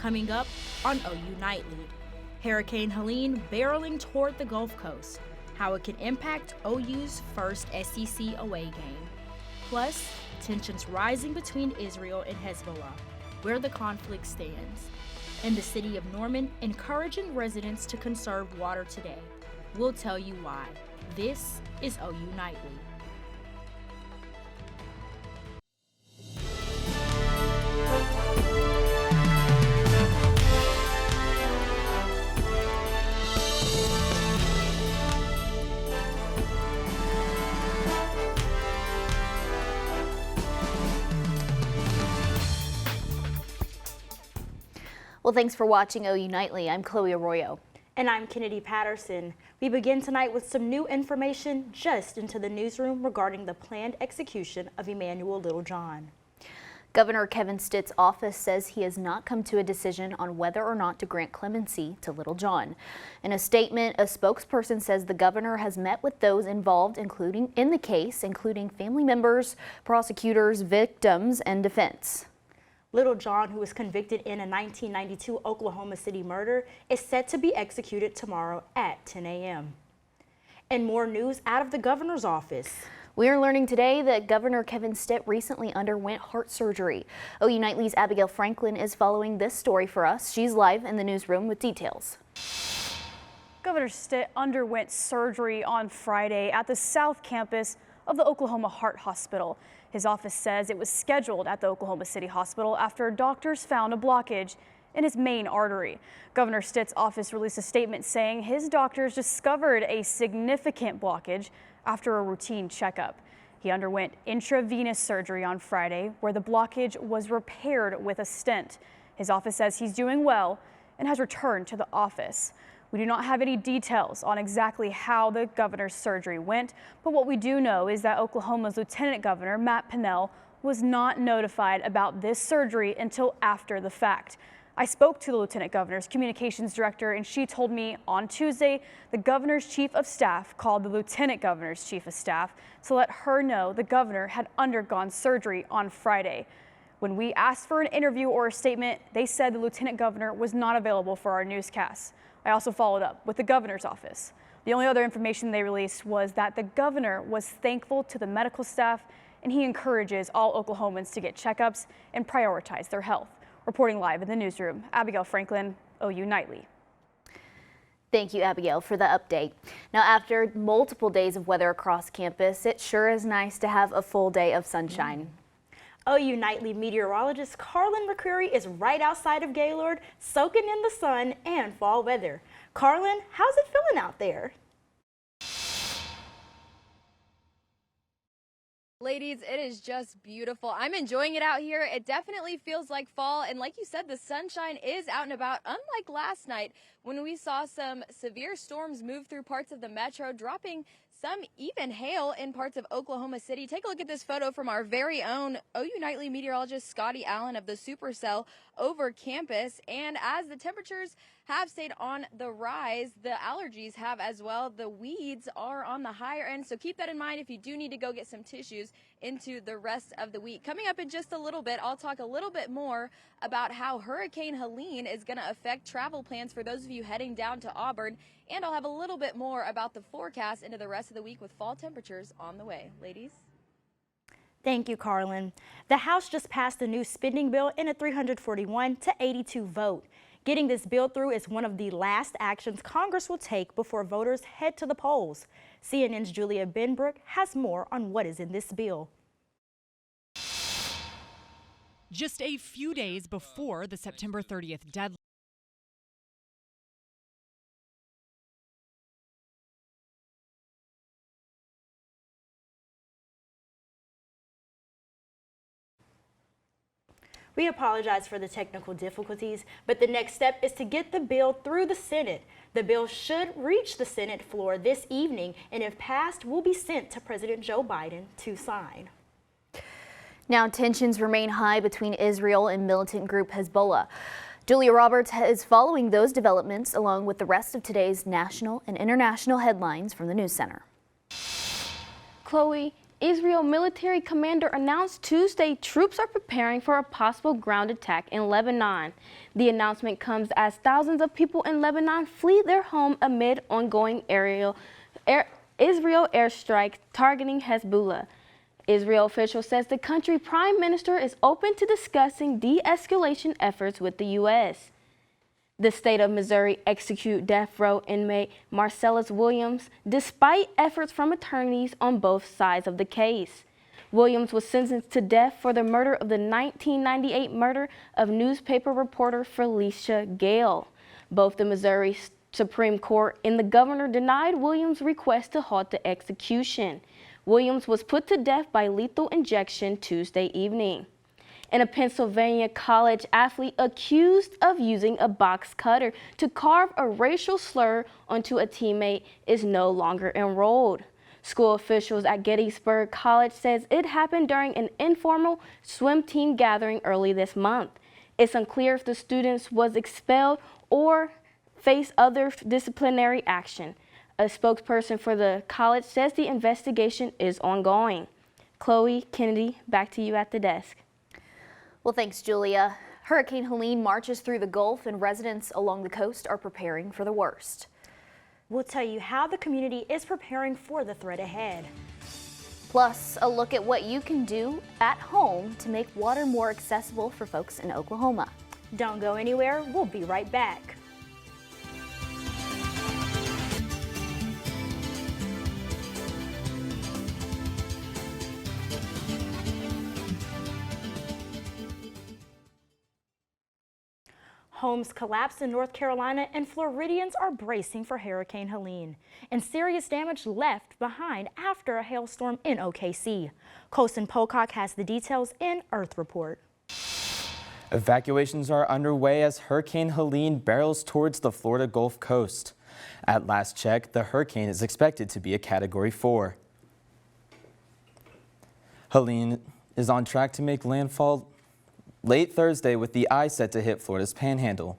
Coming up on OU Nightly, Hurricane Helene barreling toward the Gulf Coast, how it can impact OU's first SEC away game. Plus, tensions rising between Israel and Hezbollah, where the conflict stands. And the city of Norman encouraging residents to conserve water today. We'll tell you why. This is OU Nightly. Well, thanks for watching OU Nightly. I'm Chloe Arroyo. And I'm Kennedy Patterson. We begin tonight with some new information just into the newsroom regarding the planned execution of Emmanuel Littlejohn. Governor Kevin Stitt's office says he has not come to a decision on whether or not to grant clemency to Littlejohn. In a statement, a spokesperson says the governor has met with those involved including family members, prosecutors, victims, and defense. Littlejohn, who was convicted in a 1992 Oklahoma City murder, is set to be executed tomorrow at 10 a.m. And more news out of the governor's office. We are learning today that Governor Kevin Stitt recently underwent heart surgery. OU Nightly's Abigail Franklin is following this story for us. She's live in the newsroom with details. Governor Stitt underwent surgery on Friday at the South Campus of the Oklahoma Heart Hospital. His office says it was scheduled at the Oklahoma City Hospital after doctors found a blockage in his main artery. Governor Stitt's office released a statement saying his doctors discovered a significant blockage after a routine checkup. He underwent intravenous surgery on Friday where the blockage was repaired with a stent. His office says he's doing well and has returned to the office. We do not have any details on exactly how the governor's surgery went, but what we do know is that Oklahoma's Lieutenant Governor, Matt Pinnell, was not notified about this surgery until after the fact. I spoke to the Lieutenant Governor's communications director, and she told me on Tuesday the governor's chief of staff called the Lieutenant Governor's chief of staff to let her know the governor had undergone surgery on Friday. When we asked for an interview or a statement, they said the Lieutenant Governor was not available for our newscast. I also followed up with the governor's office. The only other information they released was that the governor was thankful to the medical staff and he encourages all Oklahomans to get checkups and prioritize their health. Reporting live in the newsroom, Abigail Franklin, OU Nightly. Thank you, Abigail, for the update. Now, after multiple days of weather across campus, it sure is nice to have a full day of sunshine. OU Nightly meteorologist Carlin McCreary is right outside of Gaylord, soaking in the sun and fall weather. Carlin, how's it feeling out there? Ladies, it is just beautiful. I'm enjoying it out here. It definitely feels like fall. And like you said, the sunshine is out and about, unlike last night when we saw some severe storms move through parts of the metro, dropping some even hail in parts of Oklahoma City. Take a look at this photo from our very own OU Nightly meteorologist Scotty Allen of the Supercell over campus. And as the temperatures have stayed on the rise, the allergies have as well. The weeds are on the higher end, so keep that in mind if you do need to go get some tissues into the rest of the week. Coming up in just a little bit, I'll talk a little bit more about how Hurricane Helene is going to affect travel plans for those of you heading down to Auburn, and I'll have a little bit more about the forecast into the rest of the week with fall temperatures on the way. Ladies? Thank you, Carlin. The House just passed a new spending bill in a 341 to 82 vote. Getting this bill through is one of the last actions Congress will take before voters head to the polls. CNN's Julia Benbrook has more on what is in this bill. Just a few days before the September 30th deadline. We apologize for the technical difficulties, but the next step is to get the bill through the Senate. The bill should reach the Senate floor this evening, and if passed, will be sent to President Joe Biden to sign. Now, tensions remain high between Israel and militant group Hezbollah. Julia Roberts is following those developments along with the rest of today's national and international headlines from the News Center. Chloe, Israel military commander announced Tuesday troops are preparing for a possible ground attack in Lebanon. The announcement comes as thousands of people in Lebanon flee their home amid ongoing Israel airstrikes targeting Hezbollah. Israel official says the country prime minister is open to discussing de-escalation efforts with the U.S. The state of Missouri executed death row inmate Marcellus Williams despite efforts from attorneys on both sides of the case. Williams was sentenced to death for the murder of the 1998 murder of newspaper reporter Felicia Gale. Both the Missouri Supreme Court and the governor denied Williams' request to halt the execution. Williams was put to death by lethal injection Tuesday evening. And a Pennsylvania college athlete accused of using a box cutter to carve a racial slur onto a teammate is no longer enrolled. School officials at Gettysburg College says it happened during an informal swim team gathering early this month. It's unclear if the student was expelled or faced other disciplinary action. A spokesperson for the college says the investigation is ongoing. Chloe, Kennedy, back to you at the desk. Well, thanks, Julia. Hurricane Helene marches through the Gulf and residents along the coast are preparing for the worst. We'll tell you how the community is preparing for the threat ahead. Plus, a look at what you can do at home to make water more accessible for folks in Oklahoma. Don't go anywhere. We'll be right back. Homes collapsed in North Carolina and Floridians are bracing for Hurricane Helene. And serious damage left behind after a hailstorm in OKC. Colson Pocock has the details in Earth Report. Evacuations are underway as Hurricane Helene barrels towards the Florida Gulf Coast. At last check, the hurricane is expected to be a Category 4. Helene is on track to make landfall late Thursday with the eye set to hit Florida's Panhandle.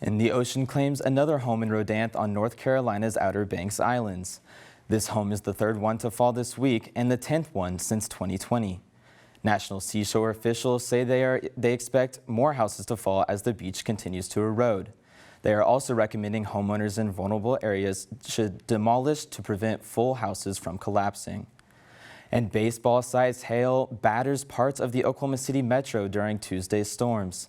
And the ocean claims another home in Rodanthe on North Carolina's Outer Banks Islands. This home is the third one to fall this week and the 10th one since 2020. National seashore officials say they expect more houses to fall as the beach continues to erode. They are also recommending homeowners in vulnerable areas should demolish to prevent full houses from collapsing. And baseball-sized hail batters parts of the Oklahoma City metro during Tuesday's storms.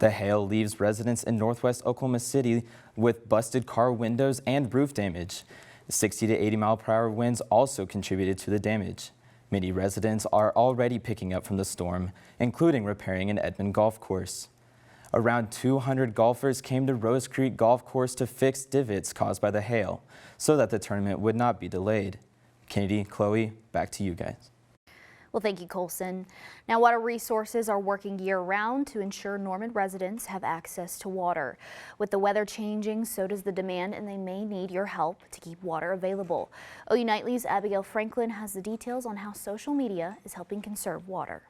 The hail leaves residents in northwest Oklahoma City with busted car windows and roof damage. 60 to 80 mile per hour winds also contributed to the damage. Many residents are already picking up from the storm, including repairing an Edmond golf course. Around 200 golfers came to Rose Creek Golf Course to fix divots caused by the hail so that the tournament would not be delayed. Kennedy, Chloe, back to you guys. Well, thank you, Colson. Now, Water Resources are working year-round to ensure Norman residents have access to water. With the weather changing, so does the demand, and they may need your help to keep water available. OU Nightly's Abigail Franklin has the details on how social media is helping conserve water.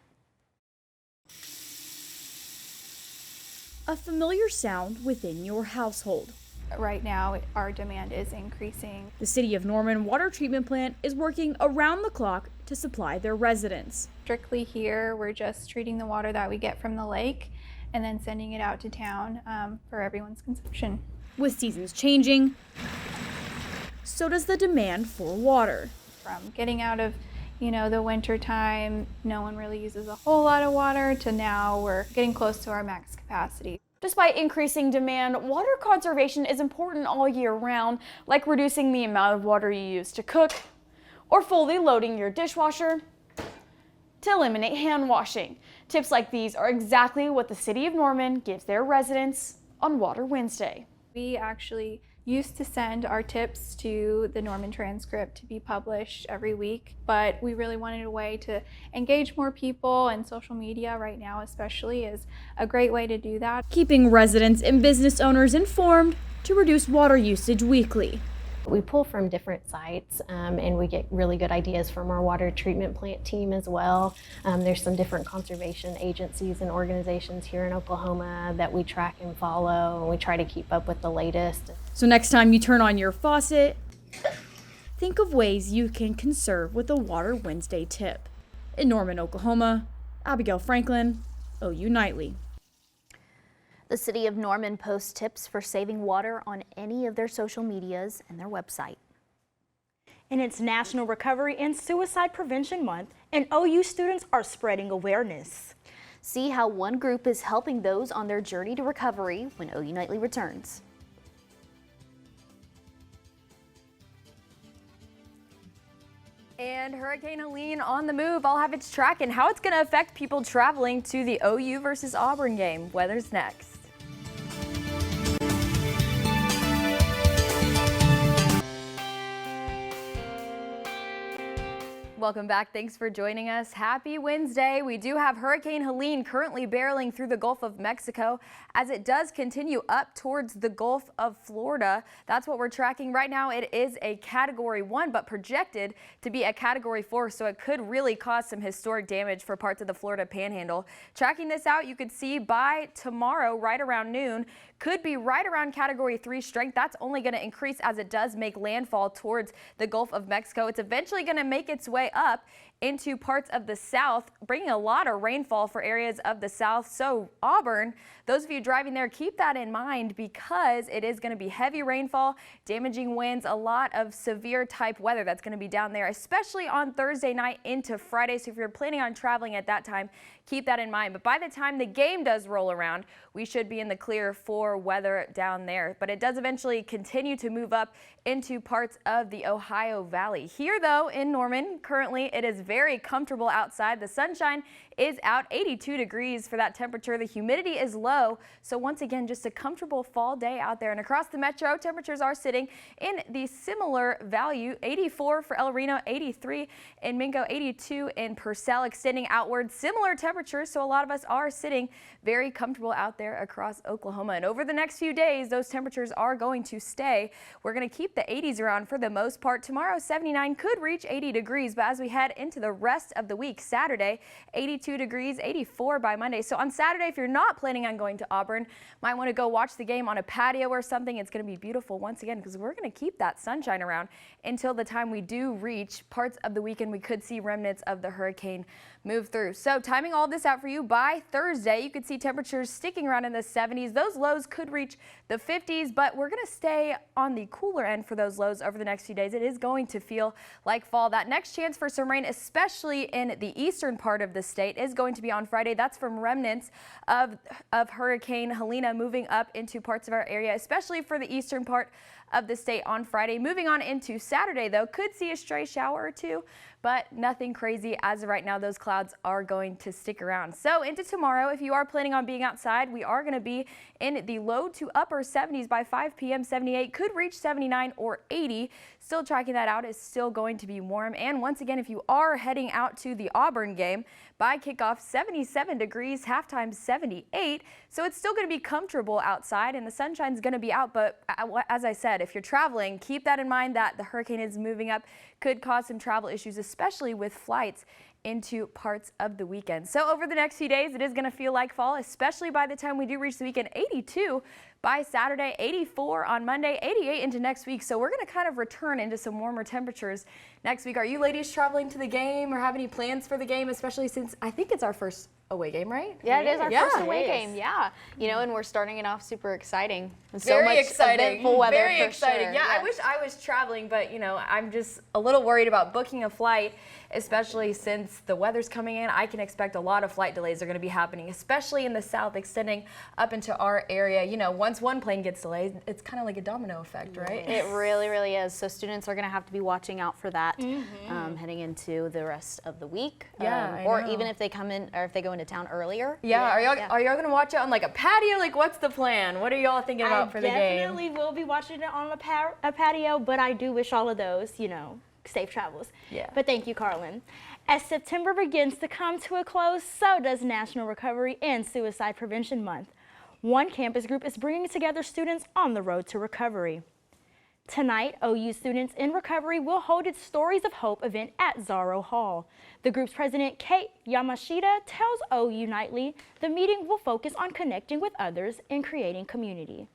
A familiar sound within your household. Right now, our demand is increasing. The City of Norman Water Treatment Plant is working around the clock to supply their residents. Strictly here, we're just treating the water that we get from the lake and then sending it out to town for everyone's consumption. With seasons changing, so does the demand for water. From getting out of, the winter time, no one really uses a whole lot of water, to now we're getting close to our max capacity. Despite increasing demand, water conservation is important all year round, like reducing the amount of water you use to cook, or fully loading your dishwasher to eliminate hand washing. Tips like these are exactly what the City of Norman gives their residents on Water Wednesday. We actually used to send our tips to the Norman Transcript to be published every week, but we really wanted a way to engage more people, and social media right now especially is a great way to do that. Keeping residents and business owners informed to reduce water usage weekly. We pull from different sites and we get really good ideas from our water treatment plant team as well. There's some different conservation agencies and organizations here in Oklahoma that we track and follow, and we try to keep up with the latest. So next time you turn on your faucet, Think of ways you can conserve with a Water Wednesday tip. In Norman, Oklahoma, Abigail Franklin, OU Nightly. The city of Norman posts tips for saving water on any of their social medias and their website. And it's National Recovery and Suicide Prevention Month, and OU students are spreading awareness. See how one group is helping those on their journey to recovery when OU Nightly returns. And Hurricane Helene on the move. I'll have its track and how it's going to affect people traveling to the OU versus Auburn game. Weather's next. Welcome back. Thanks for joining us. Happy Wednesday. We do have Hurricane Helene currently barreling through the Gulf of Mexico as it does continue up towards the Gulf of Florida. That's what we're tracking right now. It is a Category 1, but projected to be a Category 4, so it could really cause some historic damage for parts of the Florida Panhandle. Tracking this out, you could see by tomorrow, right around noon, could be right around Category 3 strength. That's only going to increase as it does make landfall towards the Gulf of Mexico. It's eventually going to make its way up into parts of the south, bringing a lot of rainfall for areas of the south. So Auburn, those of you driving there, keep that in mind because it is going to be heavy rainfall, damaging winds, a lot of severe type weather that's going to be down there, especially on Thursday night into Friday. So if you're planning on traveling at that time, keep that in mind. But by the time the game does roll around, we should be in the clear for weather down there. But it does eventually continue to move up into parts of the Ohio Valley. Here, though, in Norman, currently it is very comfortable outside. The sunshine is out, 82 degrees for that temperature. The humidity is low. So once again, just a comfortable fall day out there. And across the metro, temperatures are sitting in the similar value, 84 for El Reno, 83 in Mingo, 82 in Purcell, extending outward. Similar temperatures, so a lot of us are sitting very comfortable out there across Oklahoma. And over the next few days, those temperatures are going to stay. We're going to keep the 80s around for the most part. Tomorrow, 79 could reach 80 degrees, but as we head into the rest of the week, Saturday, 82 degrees, 84 by Monday. So on Saturday, if you're not planning on going to Auburn, might want to go watch the game on a patio or something. It's going to be beautiful once again because we're going to keep that sunshine around until the time we do reach parts of the weekend. We could see remnants of the hurricane move through. So timing all this out for you, by Thursday, you could see temperatures sticking around in the 70s. Those lows could reach the 50s, but we're going to stay on the cooler end for those lows over the next few days. It is going to feel like fall. That next chance for some rain, especially in the eastern part of the state, is going to be on Friday. That's from remnants of Hurricane Helene moving up into parts of our area, especially for the eastern part of the state on Friday. Moving on into Saturday, though, could see a stray shower or two, but nothing crazy as of right now. Those clouds are going to stick around. So into tomorrow, if you are planning on being outside, we are going to be in the low to upper 70s by 5 p.m. 78 could reach 79 or 80. Still tracking that out, is still going to be warm. And once again, if you are heading out to the Auburn game, by kickoff, 77 degrees, halftime 78. So it's still going to be comfortable outside and the sunshine's going to be out. But as I said, if you're traveling, keep that in mind that the hurricane is moving up, could cause some travel issues, especially with flights into parts of the weekend. So over the next few days, it is going to feel like fall, especially by the time we do reach the weekend. 82 by Saturday, 84 on Monday, 88 into next week. So we're going to kind of return into some warmer temperatures next week. Are you ladies traveling to the game or have any plans for the game, especially since I think it's our first away game, right? Yeah, it is our first away game. Yeah, you know, and we're starting it off super exciting. And so very much exciting. Eventful weather. Very for exciting. Sure. Yeah, I wish I was traveling, but you know, I'm just a little worried about booking a flight, especially since the weather's coming in. I can expect a lot of flight delays are going to be happening, especially in the south, extending up into our area. You know, once one plane gets delayed, it's kind of like a domino effect, right? It really, really is. So students are going to have to be watching out for that heading into the rest of the week. Yeah, or even if they come in, or if they go into town earlier. Yeah, are y'all gonna watch it on like a patio? Like, what's the plan? What are y'all thinking about for the game? I definitely will be watching it on a patio, but I do wish all of those, you know, safe travels. Yeah. But thank you, Carlin. As September begins to come to a close, so does National Recovery and Suicide Prevention Month. One campus group is bringing together students on the road to recovery. Tonight, OU Students in Recovery will hold its Stories of Hope event at Zaro Hall. The group's president, Kate Yamashita, tells OU Nightly the meeting will focus on connecting with others and creating community.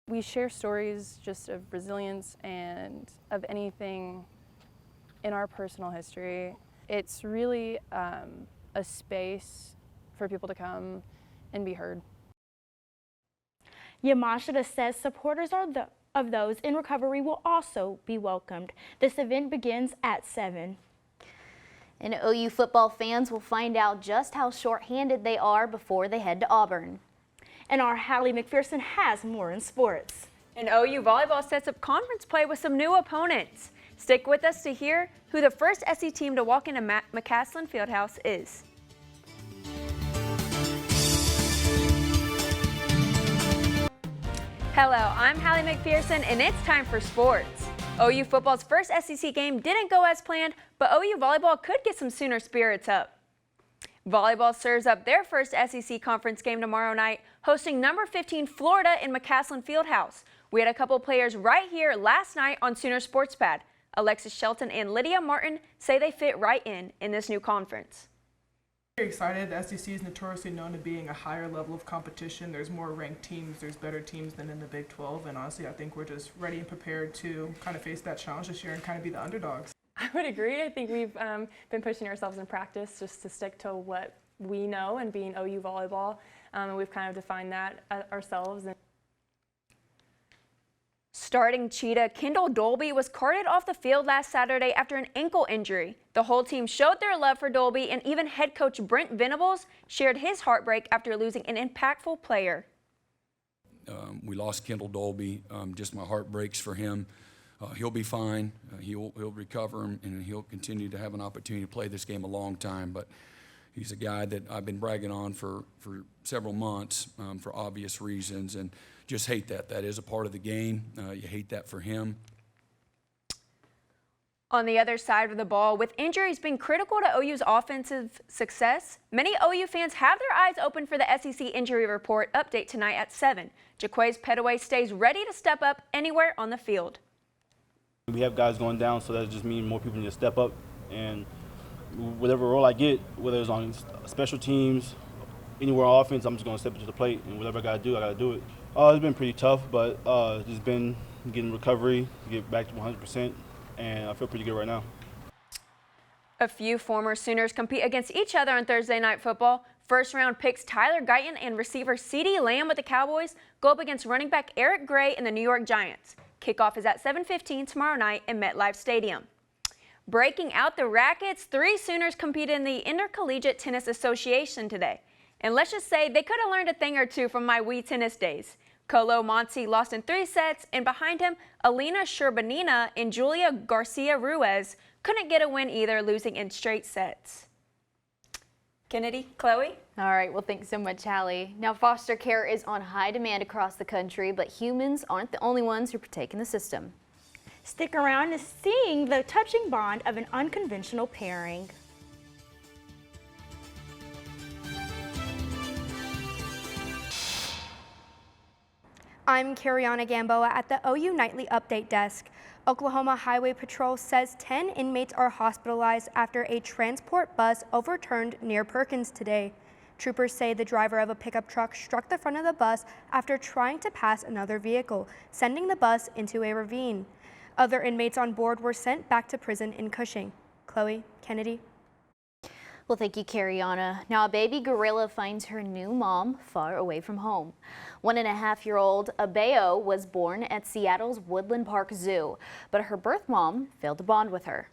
We share stories just of resilience and of anything in our personal history. It's really a space for people to come and be heard. Yamashita says supporters of those in recovery will also be welcomed. This event begins at 7. And OU football fans will find out just how short-handed they are before they head to Auburn. And our Hallie McPherson has more in sports. And OU volleyball sets up conference play with some new opponents. Stick with us to hear who the first SC team to walk into McCaslin Fieldhouse is. Hello, I'm Hallie McPherson, and it's time for sports. OU football's first SEC game didn't go as planned, but OU volleyball could get some Sooner spirits up. Volleyball serves up their first SEC conference game tomorrow night, hosting number 15 Florida in McCaslin Fieldhouse. We had a couple players right here last night on Sooner Sports Pad. Alexis Shelton and Lydia Martin say they fit right in this new conference. Very excited. The SEC is notoriously known to being a higher level of competition. There's more ranked teams, there's better teams than in the Big 12, and honestly I think we're just ready and prepared to kind of face that challenge this year and kind of be the underdogs. I would agree. I think we've been pushing ourselves in practice just to stick to what we know and being OU volleyball, and we've kind of defined that ourselves. Starting Cheetah Kendall Dolby was carted off the field last Saturday after an ankle injury. The whole team showed their love for Dolby, and even head coach Brent Venables shared his heartbreak after losing an impactful player. We lost Kendall Dolby. Just my heart breaks for him. He'll be fine. He'll recover, and he'll continue to have an opportunity to play this game a long time. But he's a guy that I've been bragging on for several months for obvious reasons, and just hate that. That is a part of the game. You hate that for him. On the other side of the ball, with injuries being critical to OU's offensive success, many OU fans have their eyes open for the SEC injury report update tonight at 7. Jaquays Petaway stays ready to step up anywhere on the field. We have guys going down, so that just means more people need to step up, and whatever role I get, whether it's on special teams, anywhere on offense, I'm just going to step into the plate, and whatever I got to do it. It's been pretty tough, but just been getting recovery, get back to 100%, and I feel pretty good right now. A few former Sooners compete against each other on Thursday Night Football. First-round picks Tyler Guyton and receiver CeeDee Lamb with the Cowboys go up against running back Eric Gray and the New York Giants. Kickoff is at 7:15 tomorrow night in MetLife Stadium. Breaking out the rackets, 3 Sooners competed in the Intercollegiate Tennis Association today. And let's just say they could have learned a thing or two from my Wii tennis days. Colo Monti lost in 3 sets, and behind him, Alina Sherbanina and Julia Garcia Ruiz couldn't get a win either, losing in straight sets. Kennedy, Chloe? All right, well, thanks so much, Hallie. Now, foster care is on high demand across the country, but humans aren't the only ones who partake in the system. Stick around to seeing the touching bond of an unconventional pairing. I'm Kariana Gamboa at the OU Nightly Update Desk. Oklahoma Highway Patrol says 10 inmates are hospitalized after a transport bus overturned near Perkins today. Troopers say the driver of a pickup truck struck the front of the bus after trying to pass another vehicle, sending the bus into a ravine. Other inmates on board were sent back to prison in Cushing. Chloe, Kennedy. Well, thank you, Kariana. Now, a baby gorilla finds her new mom far away from home. 1.5-year-old Abeo was born at Seattle's Woodland Park Zoo, but her birth mom failed to bond with her.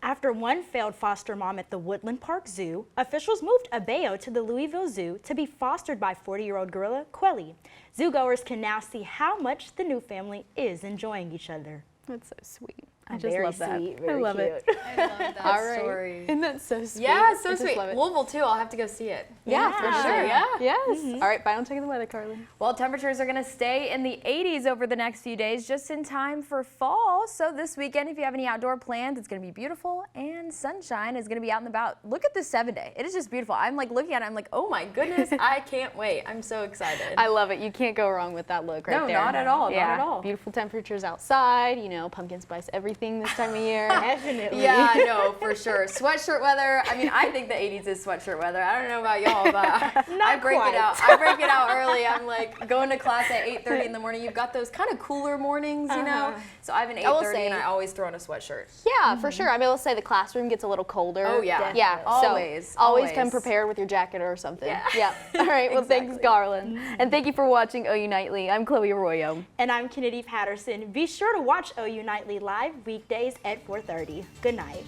After one failed foster mom at the Woodland Park Zoo, officials moved Abeo to the Louisville Zoo to be fostered by 40-year-old gorilla Quelly. Zoogoers can now see how much the new family is enjoying each other. That's so sweet. I just love that. I love it. I love that story. Isn't that so sweet? Yeah, it's so I just sweet. love it. Louisville too. I'll have to go see it. Yeah, for sure. Yeah. Yes. All right, bye on taking the weather, Carly. Well, temperatures are going to stay in the 80s over the next few days, just in time for fall. So this weekend, if you have any outdoor plans, it's going to be beautiful, and sunshine is going to be out and about. Look at this 7-day. It is just beautiful. I'm like looking at it, I'm like, oh my goodness, I can't wait. I'm so excited. I love it. You can't go wrong with that look right there. No, not at all. Yeah. Not at all. Beautiful temperatures outside, you know, pumpkin spice everything. anything this time of year. Definitely. Yeah, no, for sure. Sweatshirt weather. I mean, I think the 80s is sweatshirt weather. I don't know about y'all, but I break quite. it out. I break it out early. I'm like going to class at 8:30 in the morning. You've got those kind of cooler mornings, you know. So I have an 8:30 and I always throw on a sweatshirt. Yeah, for sure. I mean, let's say the classroom gets a little colder. Oh yeah, yeah. Always, so always come prepared with your jacket or something. Yeah. All right. Well, thanks, Garland, and thank you for watching OU Nightly. I'm Chloe Arroyo, And I'm Kennedy Patterson. Be sure to watch OU Nightly live weekdays at 4:30. Good night.